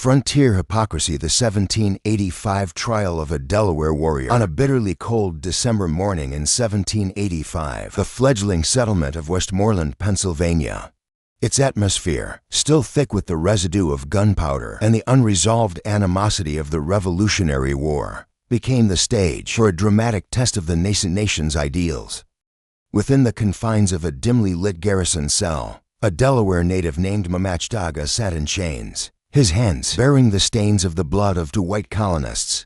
Frontier hypocrisy. The 1785 trial of a Delaware warrior. On a bitterly cold December morning in 1785, the fledgling settlement of Westmoreland, Pennsylvania. Its atmosphere, still thick with the residue of gunpowder and the unresolved animosity of the Revolutionary War, became the stage for a dramatic test of the nascent nation's ideals. Within the confines of a dimly lit garrison cell, a Delaware native named Mamachdaga sat in chains, his hands bearing the stains of the blood of 2 white colonists.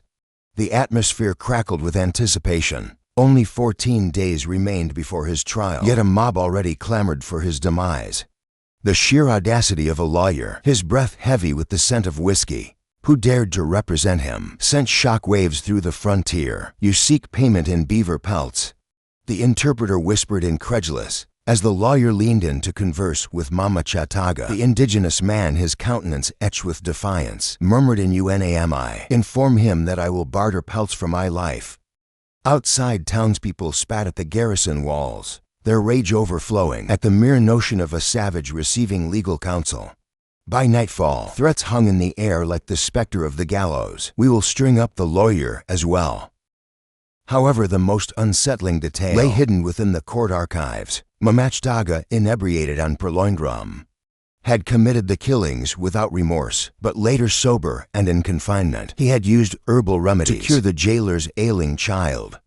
The atmosphere crackled with anticipation. Only 14 days remained before his trial, yet a mob already clamored for his demise. The sheer audacity of a lawyer, his breath heavy with the scent of whiskey, who dared to represent him, sent shock waves through the frontier. "You seek payment in beaver pelts," the interpreter whispered incredulous, as the lawyer leaned in to converse with Mamachdaga. The indigenous man, his countenance etched with defiance, murmured in Unami, "Inform him that I will barter pelts for my life." Outside, townspeople spat at the garrison walls, their rage overflowing at the mere notion of a savage receiving legal counsel. By nightfall, threats hung in the air like the specter of the gallows. "We will string up the lawyer as well." However, the most unsettling detail lay hidden within the court archives. Mamachdaga, inebriated on purloined rum, had committed the killings without remorse, but later sober and in confinement, he had used herbal remedies to cure the jailer's ailing child.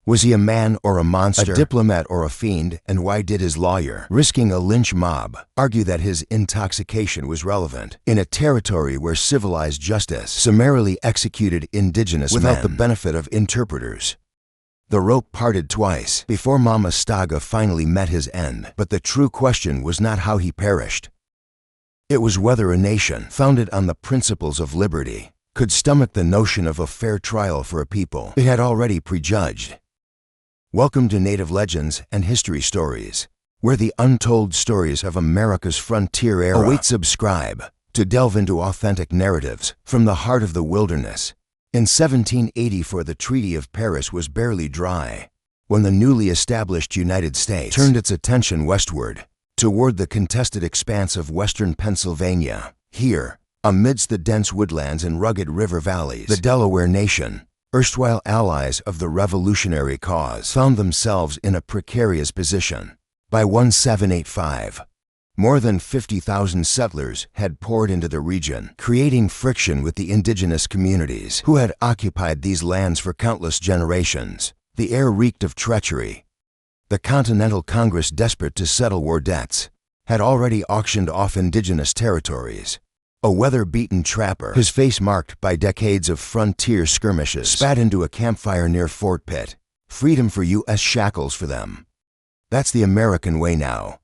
Was he a man or a monster, a diplomat or a fiend, and why did his lawyer, risking a lynch mob, argue that his intoxication was relevant in a territory where civilized justice summarily executed indigenous men without the benefit of interpreters? The rope parted twice before Mamachdaga finally met his end, but the true question was not how he perished. It was whether a nation, founded on the principles of liberty, could stomach the notion of a fair trial for a people it had already prejudged. Welcome to Native Legends and History Stories, where the untold stories of America's frontier era await. Subscribe to delve into authentic narratives from the heart of the wilderness. In 1784, the Treaty of Paris was barely dry when the newly established United States turned its attention westward, toward the contested expanse of western Pennsylvania. Here, amidst the dense woodlands and rugged river valleys, the Delaware nation, erstwhile allies of the Revolutionary cause, found themselves in a precarious position. By 1785, more than 50,000 settlers had poured into the region, creating friction with the indigenous communities who had occupied these lands for countless generations. The air reeked of treachery. The Continental Congress, desperate to settle war debts, had already auctioned off indigenous territories. A weather-beaten trapper, his face marked by decades of frontier skirmishes, spat into a campfire near Fort Pitt. "Freedom for U.S. shackles for them. That's the American way now."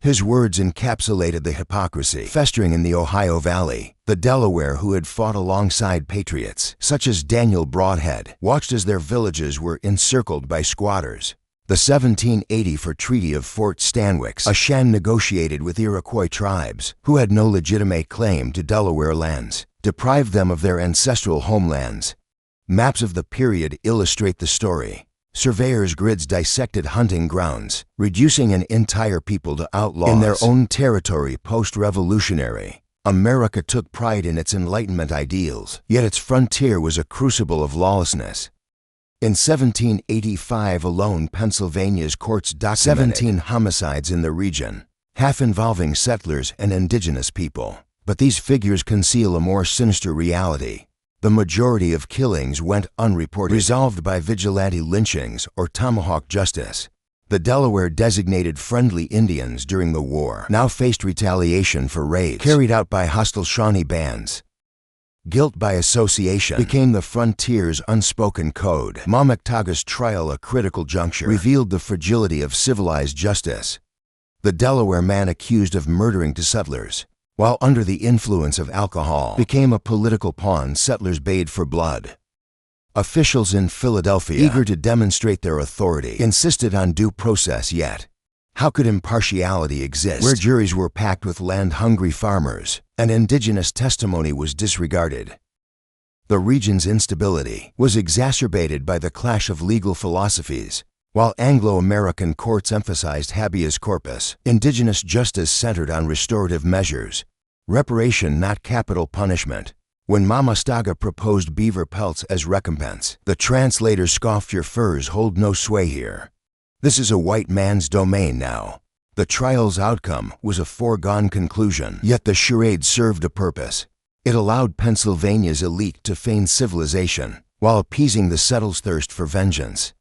His words encapsulated the hypocrisy festering in the Ohio Valley. The Delaware, who had fought alongside patriots such as Daniel Broadhead, watched as their villages were encircled by squatters. The 1784 Treaty of Fort Stanwix, a sham negotiated with Iroquois tribes who had no legitimate claim to Delaware lands, deprived them of their ancestral homelands. Maps of the period illustrate the story. Surveyors' grids dissected hunting grounds, reducing an entire people to outlaws in their own territory. Post-revolutionary America took pride in its Enlightenment ideals, yet its frontier was a crucible of lawlessness. In 1785 alone, Pennsylvania's courts documented 17 homicides in the region, half involving settlers and indigenous people. But these figures conceal a more sinister reality. The majority of killings went unreported, resolved by vigilante lynchings or tomahawk justice. The Delaware designated friendly Indians during the war now faced retaliation for raids carried out by hostile Shawnee bands. Guilt by association became the frontier's unspoken code. Mamachdaga's trial, a critical juncture, revealed the fragility of civilized justice. The Delaware man accused of murdering two settlers, while under the influence of alcohol, became a political pawn settlers bayed for blood. Officials in Philadelphia, eager to demonstrate their authority, insisted on due process, yet how could impartiality exist where juries were packed with land-hungry farmers and indigenous testimony was disregarded? The region's instability was exacerbated by the clash of legal philosophies. While Anglo-American courts emphasized habeas corpus, indigenous justice centered on restorative measures. Reparation, not capital punishment. When Mamastaga proposed beaver pelts as recompense, the translator scoffed, "Your furs hold no sway here. This is a white man's domain now." The trial's outcome was a foregone conclusion, yet the charade served a purpose. It allowed Pennsylvania's elite to feign civilization while appeasing the settler's thirst for vengeance.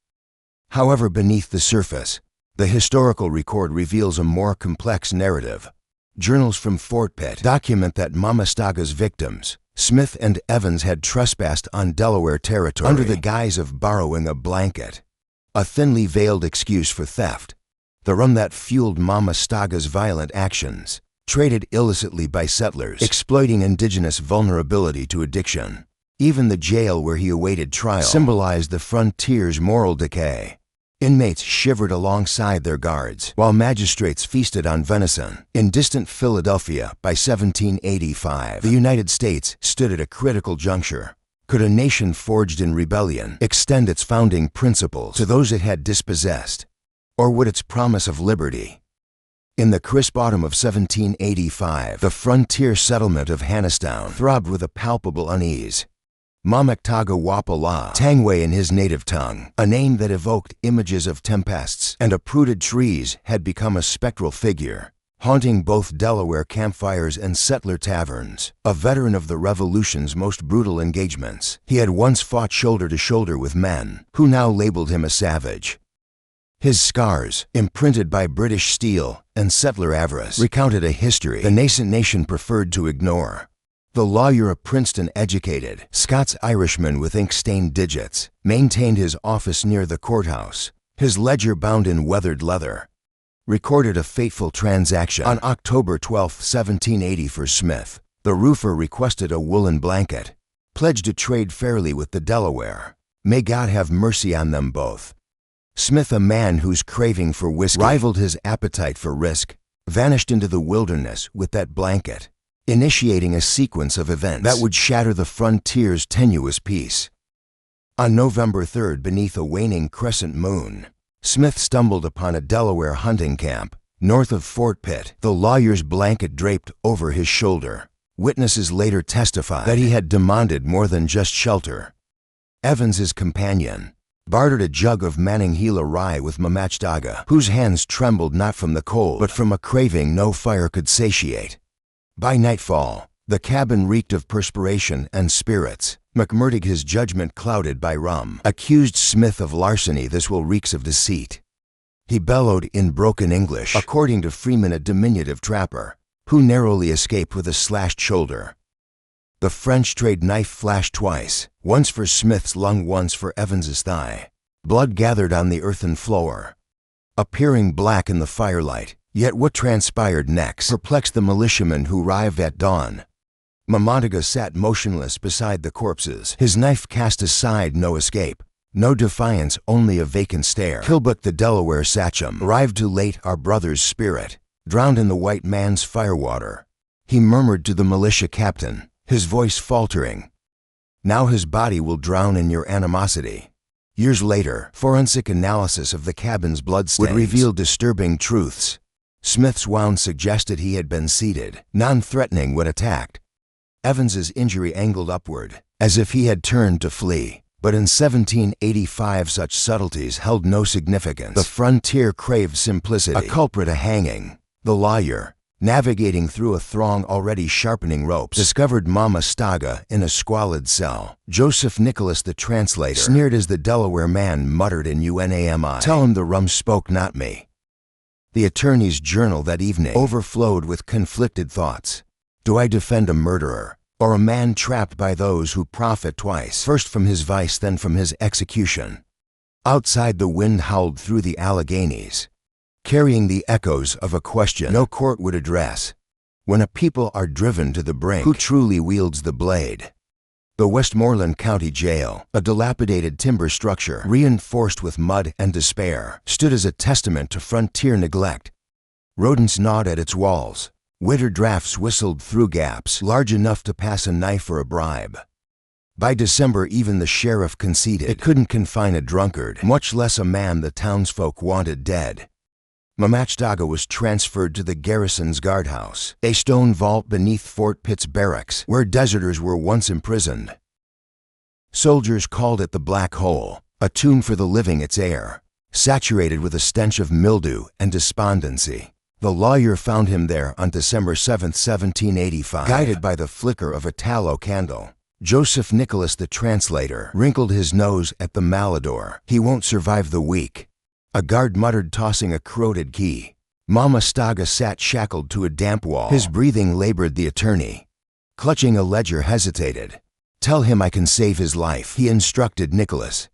However, beneath the surface, the historical record reveals a more complex narrative. Journals from Fort Pitt document that Mamastaga's victims, Smith and Evans, had trespassed on Delaware territory under the guise of borrowing a blanket, a thinly veiled excuse for theft, the rum that fueled Mamastaga's violent actions, traded illicitly by settlers, exploiting indigenous vulnerability to addiction. Even the jail where he awaited trial symbolized the frontier's moral decay. Inmates shivered alongside their guards, while magistrates feasted on venison. In distant Philadelphia, by 1785, the United States stood at a critical juncture. Could a nation forged in rebellion extend its founding principles to those it had dispossessed? Or would its promise of liberty? In the crisp autumn of 1785, the frontier settlement of Hannistown throbbed with a palpable unease. Mamactaga Wapala, Tangway in his native tongue, a name that evoked images of tempests and uprooted trees, had become a spectral figure, haunting both Delaware campfires and settler taverns. A veteran of the Revolution's most brutal engagements, he had once fought shoulder to shoulder with men who now labeled him a savage. His scars, imprinted by British steel and settler avarice, recounted a history the nascent nation preferred to ignore. The lawyer, a Princeton-educated Scots-Irishman with ink-stained digits, maintained his office near the courthouse. His ledger, bound in weathered leather, recorded a fateful transaction. On October 12, 1780, for Smith, the roofer requested a woolen blanket, pledged to trade fairly with the Delaware. May God have mercy on them both. Smith, a man whose craving for whiskey rivaled his appetite for risk, vanished into the wilderness with that blanket, initiating a sequence of events that would shatter the frontier's tenuous peace. On November 3rd, beneath a waning crescent moon, Smith stumbled upon a Delaware hunting camp north of Fort Pitt, the lawyer's blanket draped over his shoulder. Witnesses later testified that he had demanded more than just shelter. Evans, his companion, bartered a jug of Manninghila rye with Mamactaga, whose hands trembled not from the cold but from a craving no fire could satiate. By nightfall, the cabin reeked of perspiration and spirits. McMurtig, his judgment clouded by rum, accused Smith of larceny. "This will reeks of deceit," he bellowed in broken English, according to Freeman, a diminutive trapper, who narrowly escaped with a slashed shoulder. The French trade knife flashed twice, once for Smith's lung, once for Evans's thigh. Blood gathered on the earthen floor, appearing black in the firelight. Yet what transpired next perplexed the militiamen who arrived at dawn. Mamactaga sat motionless beside the corpses, his knife cast aside. No escape, no defiance, only a vacant stare. Kilbuck, the Delaware sachem, arrived too late. "Our brother's spirit drowned in the white man's firewater," he murmured to the militia captain, his voice faltering. "Now his body will drown in your animosity." Years later, forensic analysis of the cabin's bloodstains would reveal disturbing truths. Smith's wound suggested he had been seated, non-threatening when attacked. Evans's injury angled upward, as if he had turned to flee. But in 1785 such subtleties held no significance. The frontier craved simplicity, a culprit, a hanging. The lawyer, navigating through a throng already sharpening ropes, discovered Mamactaga in a squalid cell. Joseph Nicholas, the translator, sneered as the Delaware man muttered in UNAMI, "Tell him the rum spoke, not me." The attorney's journal that evening overflowed with conflicted thoughts. Do I defend a murderer, or a man trapped by those who profit twice, first from his vice, then from his execution? Outside, the wind howled through the Alleghenies, carrying the echoes of a question no court would address. When a people are driven to the brink, who truly wields the blade? The Westmoreland County Jail, a dilapidated timber structure reinforced with mud and despair, stood as a testament to frontier neglect. Rodents gnawed at its walls. Winter drafts whistled through gaps large enough to pass a knife or a bribe. By December, even the sheriff conceded it couldn't confine a drunkard, much less a man the townsfolk wanted dead. Mamachdaga was transferred to the garrison's guardhouse, a stone vault beneath Fort Pitt's barracks, where deserters were once imprisoned. Soldiers called it the Black Hole, a tomb for the living, its air saturated with a stench of mildew and despondency. The lawyer found him there on December 7, 1785. Guided by the flicker of a tallow candle, Joseph Nicholas, the translator, wrinkled his nose at the malodor. "He won't survive the week," a guard muttered, tossing a corroded key. Mamachdaga sat shackled to a damp wall. His breathing labored. The attorney, clutching a ledger, hesitated. "Tell him I can save his life," he instructed Nicholas.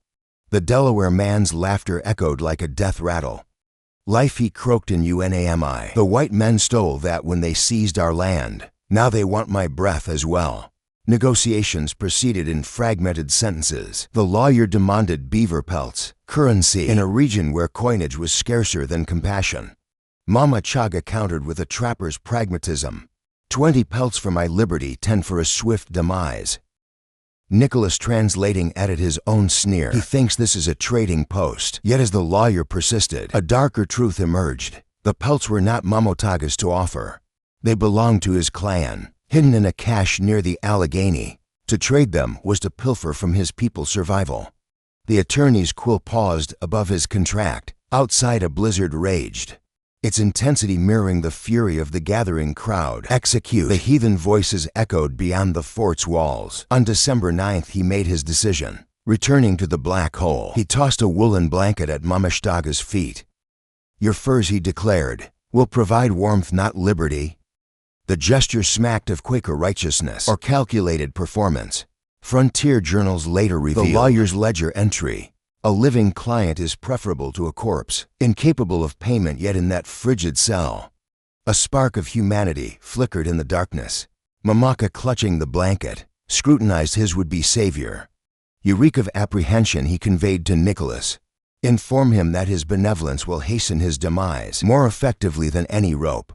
The Delaware man's laughter echoed like a death rattle. "Life," he croaked in unami. "The white men stole that when they seized our land. Now they want my breath as well." Negotiations proceeded in fragmented sentences. The lawyer demanded beaver pelts, currency, in a region where coinage was scarcer than compassion. Mamachdaga countered with a trapper's pragmatism. 20 pelts for my liberty, 10 for a swift demise." Nicholas, translating, added his own sneer. "He thinks this is a trading post." Yet as the lawyer persisted, a darker truth emerged. The pelts were not Mamachdaga's to offer. They belonged to his clan, hidden in a cache near the Allegheny. To trade them was to pilfer from his people's survival. The attorney's quill paused above his contract. Outside, a blizzard raged, its intensity mirroring the fury of the gathering crowd. "Execute!" The heathen voices echoed beyond the fort's walls. On December 9th, he made his decision. Returning to the Black Hole, he tossed a woolen blanket at Mamachdaga's feet. "Your furs," he declared, "will provide warmth, not liberty." The gesture smacked of Quaker righteousness or calculated performance. Frontier journals later revealed the lawyer's ledger entry: "A living client is preferable to a corpse, incapable of payment yet in that frigid cell." A spark of humanity flickered in the darkness. Mamaka, clutching the blanket, scrutinized his would-be savior. Eureka of apprehension, he conveyed to Nicholas. "Inform him that his benevolence will hasten his demise more effectively than any rope."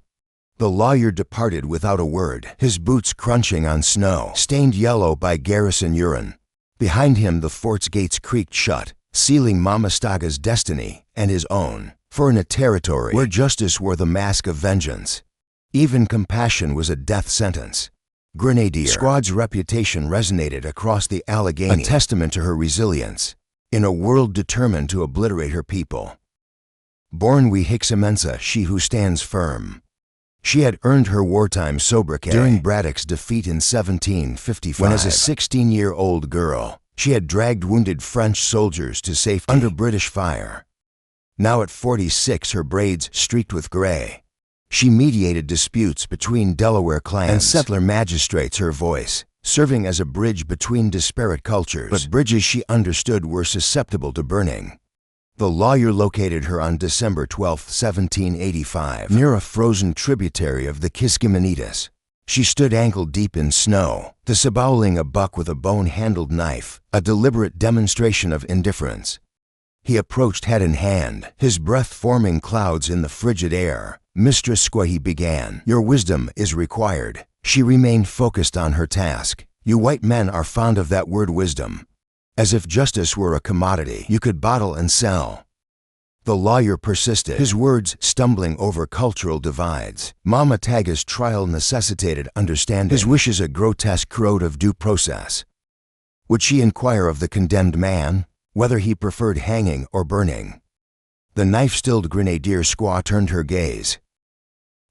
The lawyer departed without a word, his boots crunching on snow, stained yellow by garrison urine. Behind him, the fort's gates creaked shut, sealing Mamachdaga's destiny and his own. For in a territory where justice wore the mask of vengeance, even compassion was a death sentence. Grenadier Squad's reputation resonated across the Allegheny, a testament to her resilience in a world determined to obliterate her people. Born we Hixamensa, she who stands firm. She had earned her wartime sobriquet during Braddock's defeat in 1755, when as a 16-year-old girl, she had dragged wounded French soldiers to safety under British fire. Now at 46, her braids streaked with gray, she mediated disputes between Delaware clans and settler magistrates, her voice serving as a bridge between disparate cultures. But bridges, she understood, were susceptible to burning. The lawyer located her on December 12, 1785, near a frozen tributary of the Kiskiminitas. She stood ankle-deep in snow, disaboweling a buck with a bone-handled knife, a deliberate demonstration of indifference. He approached head in hand, his breath forming clouds in the frigid air. "Mistress Squaw," he began, "your wisdom is required." She remained focused on her task. "You white men are fond of that word, wisdom, as if justice were a commodity you could bottle and sell." The lawyer persisted, his words stumbling over cultural divides. Mamachdaga's trial necessitated understanding, his wishes a grotesque code of due process. Would she inquire of the condemned man whether he preferred hanging or burning? The knife-stilled Grenadier Squaw turned her gaze,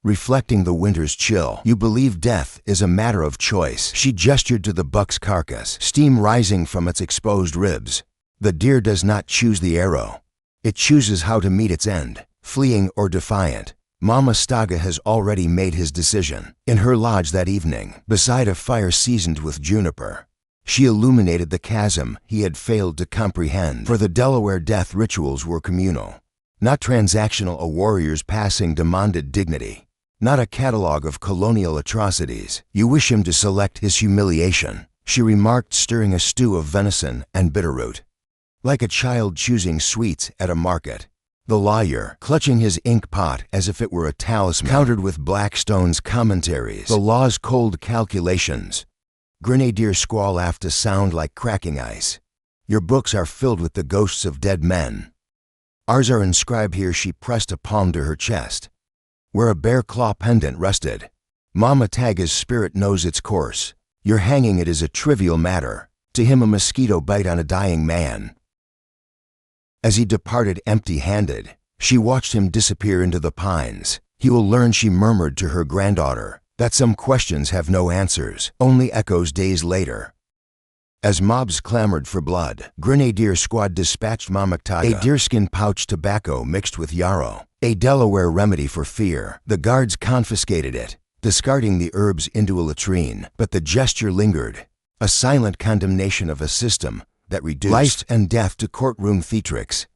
reflecting the winter's chill. "You believe death is a matter of choice." She gestured to the buck's carcass, steam rising from its exposed ribs. "The deer does not choose the arrow. It chooses how to meet its end, fleeing or defiant." Mamachdaga has already made his decision. In her lodge that evening, beside a fire seasoned with juniper, she illuminated the chasm he had failed to comprehend. For the Delaware death rituals were communal, not transactional. A warrior's passing demanded dignity, not a catalogue of colonial atrocities. "You wish him to select his humiliation," she remarked, stirring a stew of venison and bitterroot, like a child choosing sweets at a market. The lawyer, clutching his ink pot as if it were a talisman, countered with Blackstone's commentaries, the law's cold calculations. Grenadier Squaw laughed, a sound like cracking ice. "Your books are filled with the ghosts of dead men." Ours are inscribed here. She pressed a palm to her chest, where a bear claw pendant rested. Mama Taga's spirit knows its course. Your hanging it is a trivial matter. To him a mosquito bite on a dying man. As he departed empty-handed, she watched him disappear into the pines. He will learn, she murmured to her granddaughter, that some questions have no answers, only echoes days later. As mobs clamored for blood, Grenadier Squad dispatched Mama Taga, a deerskin pouch tobacco mixed with yarrow, a Delaware remedy for fear. The guards confiscated it, discarding the herbs into a latrine, but the gesture lingered, a silent condemnation of a system that reduced life and death to courtroom theatrics.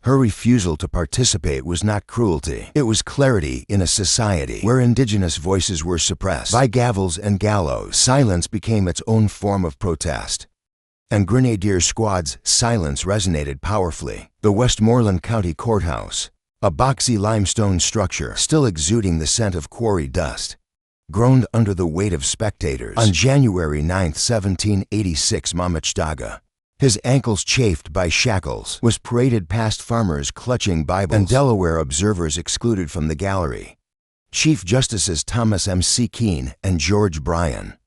Her refusal to participate was not cruelty. It was clarity in a society where indigenous voices were suppressed by gavels and gallows. Silence became its own form of protest. And Grenadier Squad's silence resonated powerfully. The Westmoreland County Courthouse, a boxy limestone structure still exuding the scent of quarry dust, groaned under the weight of spectators. On January 9, 1786, Mamachdaga, his ankles chafed by shackles, was paraded past farmers clutching Bibles and Delaware observers excluded from the gallery. Chief Justices Thomas M. C. Keene and George Bryan